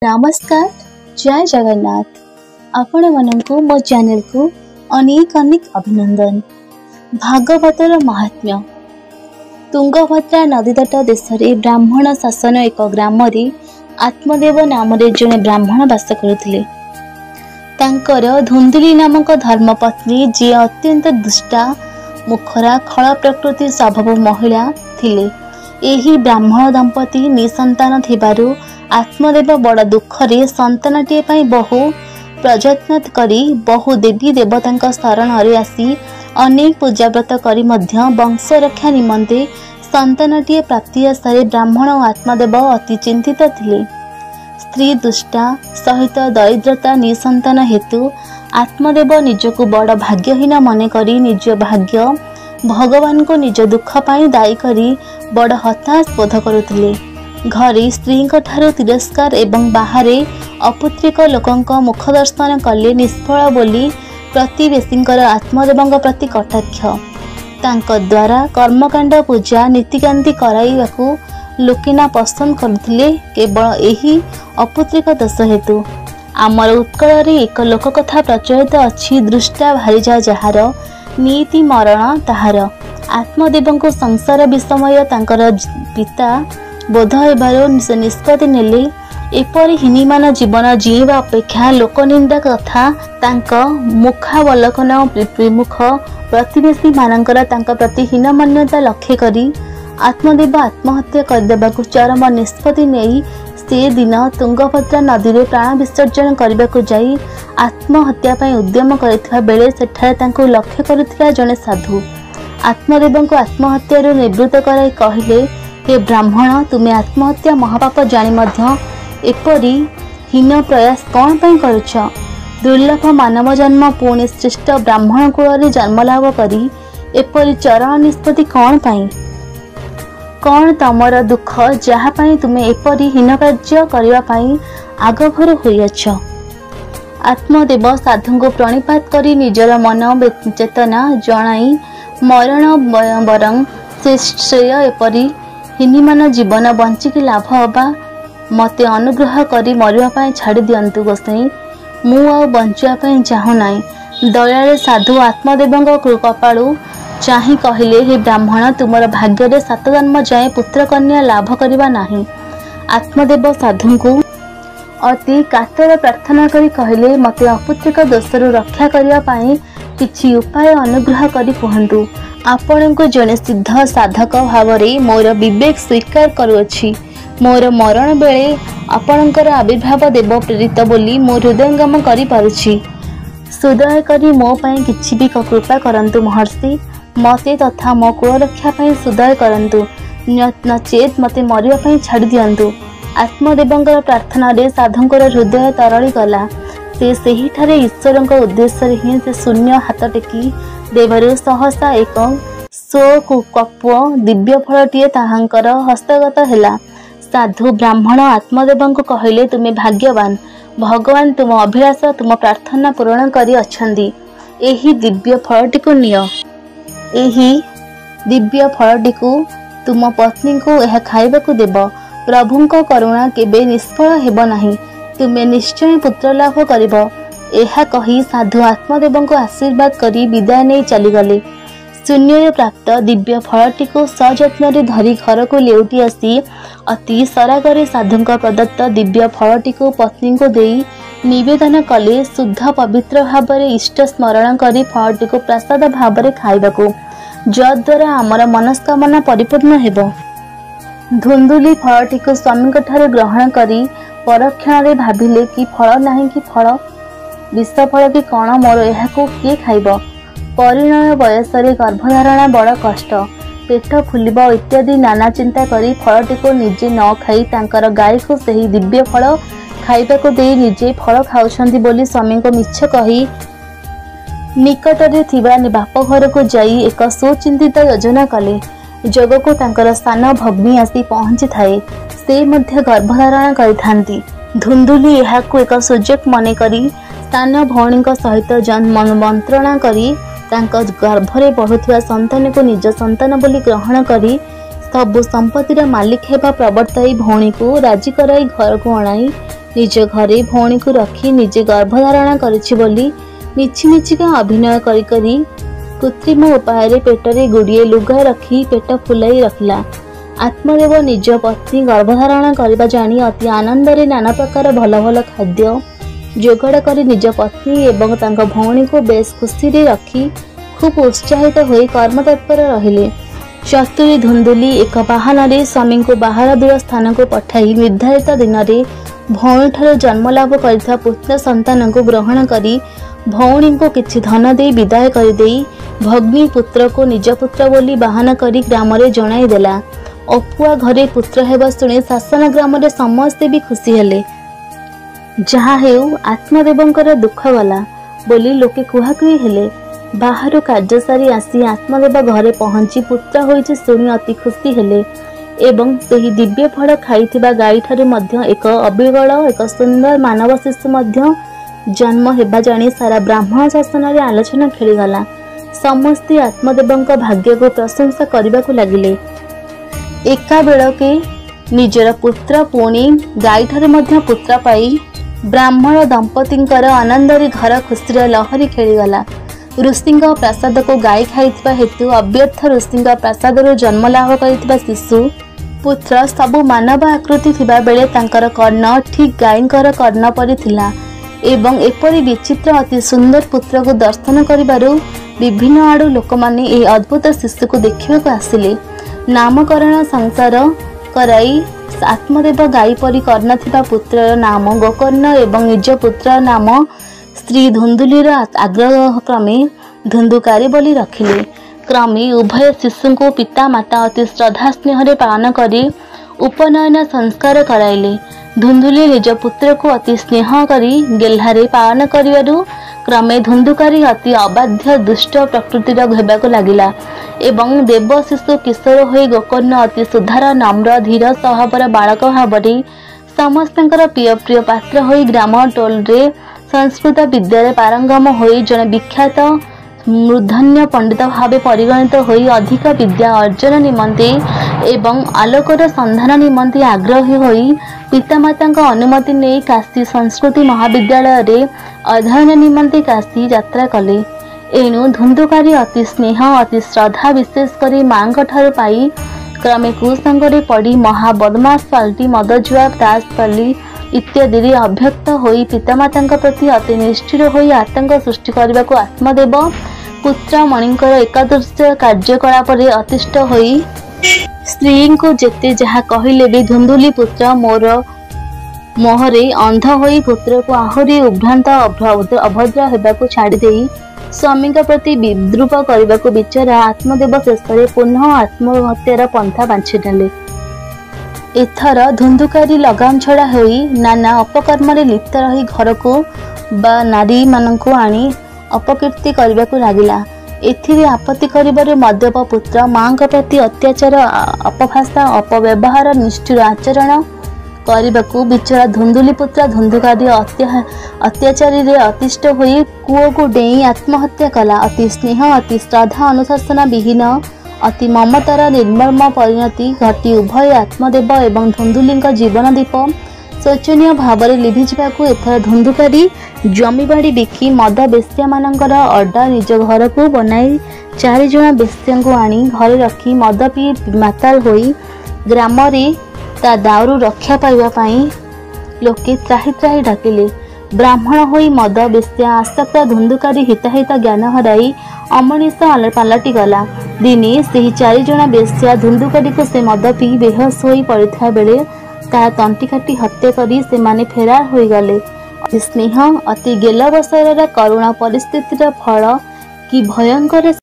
नमस्कार जय जगन्नाथ आपण मानू मो चैनल को अनेक अनेक अभिनंदन। भागवतर महात्म्य। तुंगभद्रा नदी तट देश ब्राह्मण शासन एक ग्राम आत्मदेव नाम जड़े ब्राह्मण बास करुले। धुंदुली नामक धर्मपत्नी जी अत्यंत दुष्टा मुखरा खल प्रकृति स्वभाव महिला थिले। एही ब्राह्मण दंपति निसंतान थिबारु आत्मदेव बड़ दुखरे संतानटीए पाई बहु प्रयत्न करी बहु देवी देवता शरण आसी अनेक पूजाव्रत करी मध्य वंश रक्षा निमंते संतानटीए प्राप्ति आशारे ब्राह्मण और आत्मदेव अति चिंतित थिले। स्त्री दुष्टा सहित दरिद्रता निसंतान हेतु आत्मदेव निजको बड़ भाग्यहीन मन करी निज भाग्य भगवान को निज दुख पाई दायी करी बड़ हताश बोध करुथिले। घरे स्त्री तिरस्कार एवं बाहर अपुत्रिक लोकंक मुख दर्शन कले निष्फल बोली प्रतिवेशी आत्मदेव प्रति कटाक्ष तांको द्वारा कर्मकांड पूजा नीतिकांति कराइबाकू लोकेना पसंद करथिले। केवल एही अपुत्रिक दोष हेतु आमर उत्कल रे एक लोक कथा प्रचलित अछि। दृष्टा भारीजा जहार नीति मरण ताहार। आत्मदेव को संसार विषमय तांकर पिता बोध हेबारो निष्पत्ति नेले। एपरि हीनीमान जीवन जीवा अपेक्षा लोकनिंदा कथा तांका मुखावलोकन विमुख प्रतिवेशी मानकर तांका प्रति हीन मान्यता लक्ष्य करी आत्मदेव आत्महत्या करदेबाकू चरम निष्पत्ति नेई से दिन तुंगभद्रा नदी रे प्राण विसर्जन करबाकू जाई आत्महत्या पई उद्यम करथिबा बेले सेठारे तांको लक्ष्य करुथिबा जने साधु आत्मदेव को आत्महत्या रो निवृत्त कराई कहिले, हे ब्राह्मण तुमे आत्महत्या महापाप जानी मध्य एपरी हीन प्रयास कौन पई करुछ? दुर्लभ मानव जन्म पुणी श्रेष्ठ ब्राह्मण कुल जन्म लाभ करी एपरी चरण निष्पत्ति कौन पई? कौन तमर दुख जहा पई तुमे एपरी हीन कार्य करिवा पई आगभर होइछ? आत्मदेव साधु को प्रणिपात करी निजर मन चेतना जणाई मरण बरं श्रेय एपरी हिनीमान जीवन बंचिकी लाभ हवा मते अनुग्रह करी मरिया पाई छाड़ी दियंतु गोसाई मु आ बंचिया पाई चाहू नाही। दयाळे साधु आत्मदेव कपाळु चाही कहिले, हे ब्राह्मण तुमर भाग्य रे 7 जन्म जाए पुत्र कन्या लाभ करिबा नाही। आत्मदेव साधु को अति कातर प्रार्थना करी कहिले, मते अपुत्रिक दोषरु रक्षा करिया पाई किछि उपाय अनुग्रह करी कहंतु। आपण को जने सिद्ध साधक भाव रे मोर विवेक स्वीकार करुअछि। मोर मरण बेले आपणकर आविर्भाव देव प्रेरित बोली मो हृदयंगम करि पारुछि। सुदय करी मो पई किछि भी कृपा करंतु महर्षि, मते तथा मो कुल रक्षा पई सुदय करंतु, नचेत मते मरिया पई छाड़ी दियंतु। आत्मदेवंकर प्रार्थना रे साधुंकर हृदय तरली गला। से सही ठारे ईश्वरंक उद्देश्य ही से शून्य हाथ टेकी देवरु सहसा एक स्वकप्व दिव्य फलटीए ताहांकर हस्तगत हेला। साधु ब्राह्मण आत्मदेव को कहले, तुमे भाग्यवान, भगवान तुम अभिलाष तुम प्रार्थना पूर्ण करी अछंदी। एही दिव्य फलटी को नियो। एही दिव्य फलटी को तुम पत्नी को यह खाइबा को देव। प्रभुंक करुणा केबे निष्फल हेब नाही, तुमे निश्चय पुत्र लाभ करिब। एहा कही साधु आत्मदेव को आशीर्वाद करी विदाय नहीं चलीगले। शून्य प्राप्त दिव्य फलटी को सजत्न धरी घर को लेउटी आसी अति सरागरे साधु प्रदत्त दिव्य फलटी को पत्नी को देई निवेदन कले शुद्ध पवित्र भाव में इष्ट स्मरण करी फलटी को प्रसाद भाव में खाइबाकू, जद्वारा आमर मनस्कामना परिपूर्ण हेबो। धुंदुली फलटी को स्वामी ठारे ग्रहण करी परक्षण भाविले कि फल नहीं कि फल विष फल कि कौन मोर यहाको किए खाइब? परिणय बयस गर्भधारणा बड़ कष्ट, पेट फुलिब इत्यादि नाना चिंता करी फलटी को निजे न खाई तांकर गाय को सही दिव्य फल खाइबाको देई निजे फल खाउछंती बोली स्वामी को मिछ कही निकटरे थिबा बाप घर को जाई एक सुचिंतित योजना कले। जग को तांकर स्थान भग्नी आसी पहुंची थाए, से मध्य गर्भधारण करिथांती। धुंदुली एहाको एक सुजोग मने करी स्थान भौणी सहित मंत्रणा करी तांका गर्भरे बढ़ुथिबा संतान को निज संतान बोली ग्रहण करी सबु संपत्तिर मालिक हेबा प्रवर्ताई भौणी को राजी कराई घर को अणाई निज घरे भौणी को रखी निजे गर्भधारणा करिछि बोली मिछि मिछिका अभिनय करी करी कृत्रिम उपाय पेटरे गुड़िए लुगा रखी पेट फुलाई रखिला। आत्मदेव निज पत्नी गर्भधारण करबा जानी अति आनंद रे नाना प्रकार भल भल खाद्य जोगाड़ कर निज पत्नी एवं तांका भौणी को बेस खुशी रे रखी खूब उत्साहित होई कर्मतत्पर रहिले। चतुरी धुंदुली एक बाहन रे स्वामी को बाहर दूर स्थान को पठाई निर्धारित दिन में भौणी ठार जन्मलाभ करता पुत्र संतान को ग्रहण करी भौणी को किछि धन दे विदाय कर देई भग्नी पुत्र को निज पुत्र बोली बाहन करी ग्राम रे जणाई देला। अपुआ घरे पुत्र हेबा सुनी शासन ग्राम रे समस्ते भी खुशी हेले। जहा हेउ आत्मदेवंकर दुख गला बोली लोके कुहाकुही हेले। बाहर कार्य सारी आसी आत्मदेव घरे पहुंची पुत्र होइछि सुनी अति खुशी हेले एवं सही दिव्य फल खाइथिबा गाई ठारे मध्य एक अबिगल एक सुंदर मानव शिशु मध्य जन्म हेबा जानी सारा ब्राह्मण शासन रे आलोचना खेलीगला। समस्ते आत्मदेवंक भाग्य को प्रशंसा करबा को लागिले। एका बेलके निजर पुत्र पुणी गाई ठारे मध्य पुत्र पाई ब्राह्मण दंपतिंकर आनंद रे घर खुशी लहरी खेलीगला। ऋषिंग प्रासाद को गाई खाइथिबा हेतु अव्यर्थ ऋषिंग प्रासाद जन्म लाभ करथिबा शिशु पुत्र सबु मानव आकृति थिबा बेले तांकर कर्ण ठीक गायकर कर्ण परि थिला एवं एपरि विचित्र अति सुंदर पुत्र को दर्शन करिबारु विभिन्न आडु लोक माने ए अद्भुत शिशु को देखिबा को आसिले। नामकरण संसार कराई आत्मदेव गाई परि कर्ण थिबा पुत्र नाम गोकर्ण एवं निज पुत्र नाम स्त्री धुंदुलीर आग्रह क्रमे धुंदुकारी बोली रखिले। क्रमे उभय शिशु को पिता माता अति श्रद्धा स्नेह पालन करी उपनयन संस्कार कराइले। धुंदुली निज पुत्र को अति स्नेह करी गेल्हारे पालन करिवारु क्रमे धुंदुकारी अति अबाध्य दुष्ट प्रकृतिर हेबाको लागिला एवं देव शिशु किशोर होई गोकर्ण अति सुधार नम्र धीर स्वभावर बालक भावरे समस्तंकर प्रिय प्रिय पात्र होई ग्राम टोल रे संस्कृत विद्यालय पारंगम होई जने विख्यात मूर्धन्य पंडित भावे परिगणित होई अधिक विद्या अर्जन निमंते एवं आलोकर संधान निमंते आग्रही होई पितामाता अनुमति नहीं काशी संस्कृति महाविद्यालय रे अध्ययन निमंते काशी यात्रा कले। एणु धुंदुकारी अति स्नेह अति श्रद्धा विशेष करी मां ठार पाई क्रमे कुसंगरे पड़ी महा बदमाश पाल्टी मदजुआ ताश पाली इत्यादि अभ्यक्त होई पितामाता प्रति अति निष्ठुर होई आतंक सृष्टि करने को आत्मदेव पुत्र मणिकर एकादश कार्यकलाप अतिष्ठ होई स्त्री को जेते जहा कहले भी धुंदुली पुत्र मोर मोहरे अंध होई पुत्र को आहुरी उभ्रांत अभद्र हेबाकु छाड़ी देई स्वामी प्रति विद्रूप करने को विचारा आत्मदेव शेष पुनः आत्महत्यार पंथा बाछी नेले। एथर धुंदुकारी लगाम छड़ा होई नाना अपकर्म लिप्त रही घर को बा नारी मानक आनी अपकीर्ति करने को लगिला। एथिरे आपत्ति करिबारे मद्यप पुत्र मां प्रति अत्याचार अपभाषा अपव्यवहार निष्ठुर आचरण करने को बिचरा धुंदुली पुत्र धुंदुकारी अत्याचारी रे अतिष्ठ होई कूओ को डेई आत्महत्या कला। अति स्नेह अति श्रद्धा अनुशासन विहीन अति ममतार निर्मम परिणति घटी उभय आत्मदेव एवं धुंदुली जीवन दीप शोचनीय भाव में लिभिजा एथर धुंदुकारी जमीबाड़ी बिकी मद बेश्या मानकर अड्डा निज घर को बनाई 4 जण बेश्या को आनी घरे रखी मद पी माताल होई ग्राम रे ता दाउरू रक्षा पाइबा लोके त्राही त्राही डाकिले। ब्राह्मण होई मद बेश्या आसक्त धुंदुकारी हिताहित ज्ञान हराई अमनीष पलटि गला। दिने से 4 जण बेश्या धुंदुकारी को से मद पी बेहोश होई पड़िथा बेले ता तंटी काटी हत्या करी से माने फेरार होई गले। स्नेह अति गेल बसर करुणा परिस्थितिर फल कि भयंकर